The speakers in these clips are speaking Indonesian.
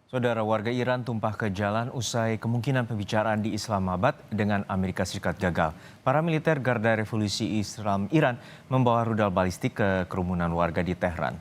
Saudara, warga Iran tumpah ke jalan usai kemungkinan pembicaraan di Islamabad dengan Amerika Serikat gagal. Para militer Garda Revolusi Islam Iran membawa rudal balistik ke kerumunan warga di Tehran.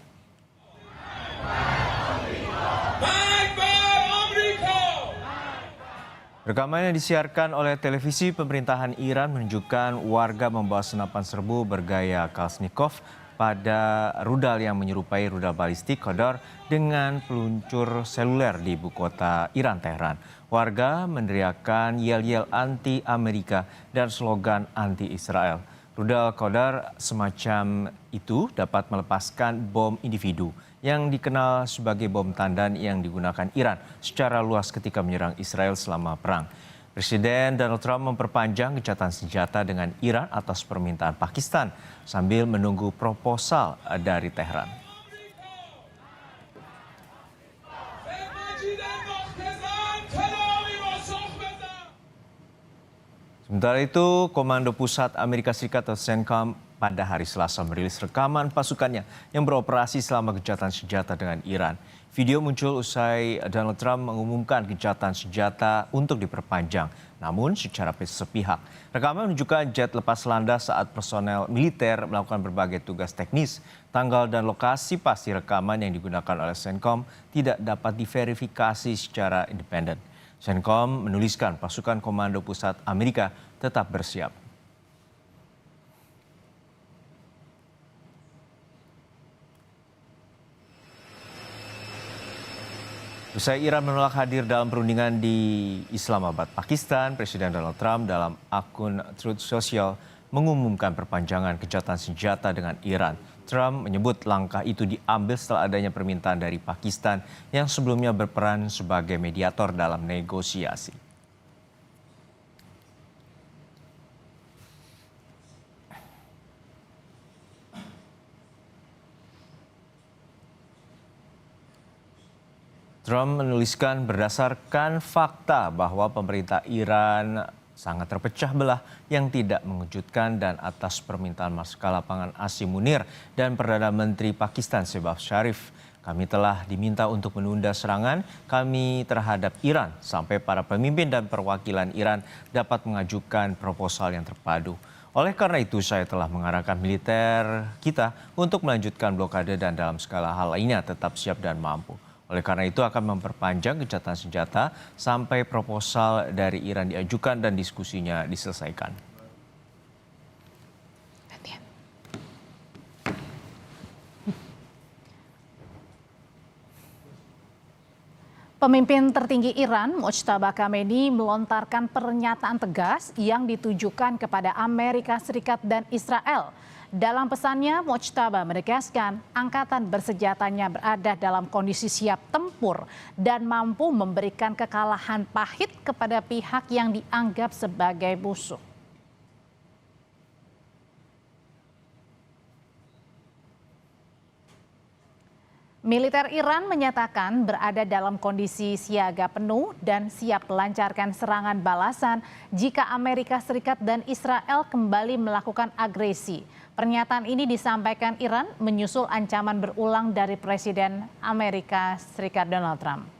Rekaman yang disiarkan oleh televisi pemerintahan Iran menunjukkan warga membawa senapan serbu bergaya Kalashnikov pada rudal yang menyerupai rudal balistik Qadar dengan peluncur seluler di ibu kota Iran, Tehran. Warga meneriakkan yel-yel anti-Amerika dan slogan anti-Israel. Rudal Qadar semacam itu dapat melepaskan bom individu yang dikenal sebagai bom tandan yang digunakan Iran secara luas ketika menyerang Israel selama perang. Presiden Donald Trump memperpanjang gencatan senjata dengan Iran atas permintaan Pakistan sambil menunggu proposal dari Tehran. Sementara itu, Komando Pusat Amerika Serikat atau CENTCOM pada hari Selasa merilis rekaman pasukannya yang beroperasi selama gencatan senjata dengan Iran. Video muncul usai Donald Trump mengumumkan gencatan senjata untuk diperpanjang, namun secara sepihak. Rekaman menunjukkan jet lepas landas saat personel militer melakukan berbagai tugas teknis. Tanggal dan lokasi pasti rekaman yang digunakan oleh CENTCOM tidak dapat diverifikasi secara independen. CENTCOM menuliskan pasukan Komando Pusat Amerika tetap bersiap. Usai Iran menolak hadir dalam perundingan di Islamabad, Pakistan, Presiden Donald Trump dalam akun Truth Social mengumumkan perpanjangan gencatan senjata dengan Iran. Trump menyebut langkah itu diambil setelah adanya permintaan dari Pakistan yang sebelumnya berperan sebagai mediator dalam negosiasi. Trump menuliskan berdasarkan fakta bahwa pemerintah Iran sangat terpecah belah yang tidak mengejutkan dan atas permintaan Marskal Lapangan Asim Munir dan Perdana Menteri Pakistan Shehbaz Sharif. Kami telah diminta untuk menunda serangan kami terhadap Iran sampai para pemimpin dan perwakilan Iran dapat mengajukan proposal yang terpadu. Oleh karena itu, saya telah mengarahkan militer kita untuk melanjutkan blokade dan dalam segala hal lainnya tetap siap dan mampu. Oleh karena itu akan memperpanjang gencatan senjata sampai proposal dari Iran diajukan dan diskusinya diselesaikan. Pemimpin tertinggi Iran, Mojtaba Khamenei, melontarkan pernyataan tegas yang ditujukan kepada Amerika Serikat dan Israel. Dalam pesannya, Mojtaba menegaskan angkatan bersenjatanya berada dalam kondisi siap tempur dan mampu memberikan kekalahan pahit kepada pihak yang dianggap sebagai musuh. Militer Iran menyatakan berada dalam kondisi siaga penuh dan siap melancarkan serangan balasan jika Amerika Serikat dan Israel kembali melakukan agresi. Pernyataan ini disampaikan Iran menyusul ancaman berulang dari Presiden Amerika Serikat Donald Trump.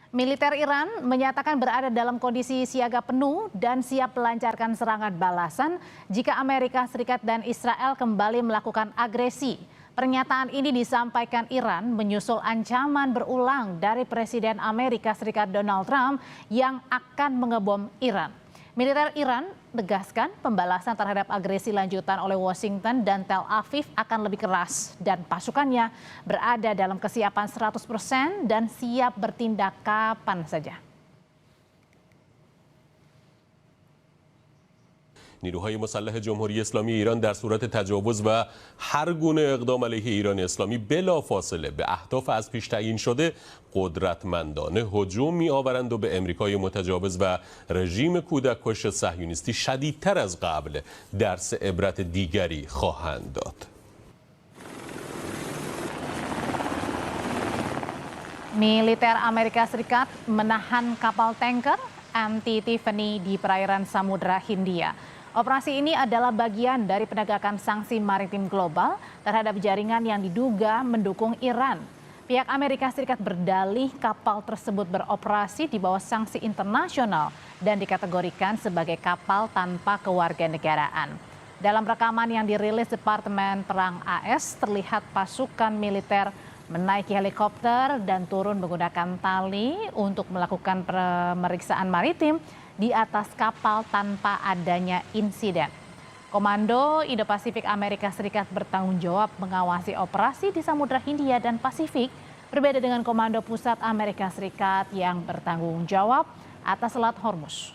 Militer Iran menyatakan berada dalam kondisi siaga penuh dan siap melancarkan serangan balasan jika Amerika Serikat dan Israel kembali melakukan agresi. Pernyataan ini disampaikan Iran menyusul ancaman berulang dari Presiden Amerika Serikat Donald Trump yang akan mengebom Iran. Militer Iran tegaskan pembalasan terhadap agresi lanjutan oleh Washington dan Tel Aviv akan lebih keras dan pasukannya berada dalam kesiapan 100% dan siap bertindak kapan saja. نیروهای مسلح جمهوری اسلامی ایران در صورت تجاوز و هر گونه اقدام علیه ایران اسلامی بلافاصله به اهداف از پیش تعیین شده قدرتمندانه هجوم می‌آورند و به امریکای متجاوز و رژیم کودککش صهیونیستی شدیدتر از قبل درس عبرت دیگری خواهند داد. Militer Amerika Serikat menahan kapal tanker MT Tiffany di perairan Samudra Hindia. Operasi ini adalah bagian dari penegakan sanksi maritim global terhadap jaringan yang diduga mendukung Iran. Pihak Amerika Serikat berdalih kapal tersebut beroperasi di bawah sanksi internasional dan dikategorikan sebagai kapal tanpa kewarganegaraan. Dalam rekaman yang dirilis Departemen Perang AS, terlihat pasukan militer menaiki helikopter dan turun menggunakan tali untuk melakukan pemeriksaan maritim di atas kapal tanpa adanya insiden. Komando Indo-Pasifik Amerika Serikat bertanggung jawab mengawasi operasi di Samudra Hindia dan Pasifik, berbeda dengan Komando Pusat Amerika Serikat yang bertanggung jawab atas Selat Hormuz.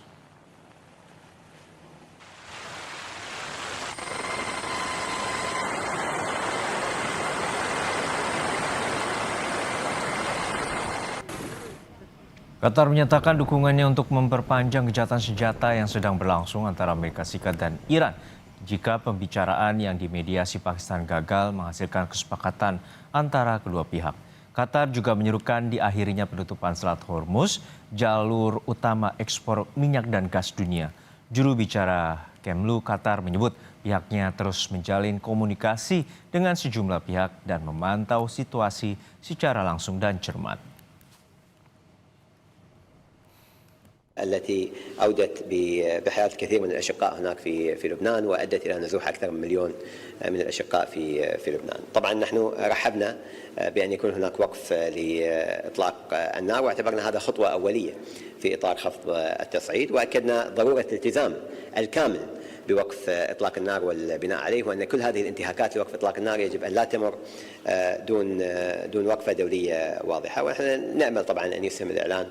Qatar menyatakan dukungannya untuk memperpanjang gencatan senjata yang sedang berlangsung antara Amerika Serikat dan Iran jika pembicaraan yang dimediasi Pakistan gagal menghasilkan kesepakatan antara kedua pihak. Qatar juga menyerukan diakhirinya penutupan Selat Hormuz, jalur utama ekspor minyak dan gas dunia. Juru bicara Kemlu Qatar menyebut pihaknya terus menjalin komunikasi dengan sejumlah pihak dan memantau situasi secara langsung dan cermat. التي أودت بحياة كثير من الأشقاء هناك في لبنان وأدت إلى نزوح أكثر من مليون من الأشقاء في لبنان. طبعا نحن رحبنا بأن يكون هناك وقف لإطلاق النار واعتبرنا هذا خطوة أولية في إطار خفض التصعيد وأكدنا ضرورة الالتزام الكامل بوقف إطلاق النار والبناء عليه وأن كل هذه الانتهاكات لوقف إطلاق النار يجب أن لا تمر دون وقفة دولية واضحة ونحن نأمل طبعا أن يسهم الإعلان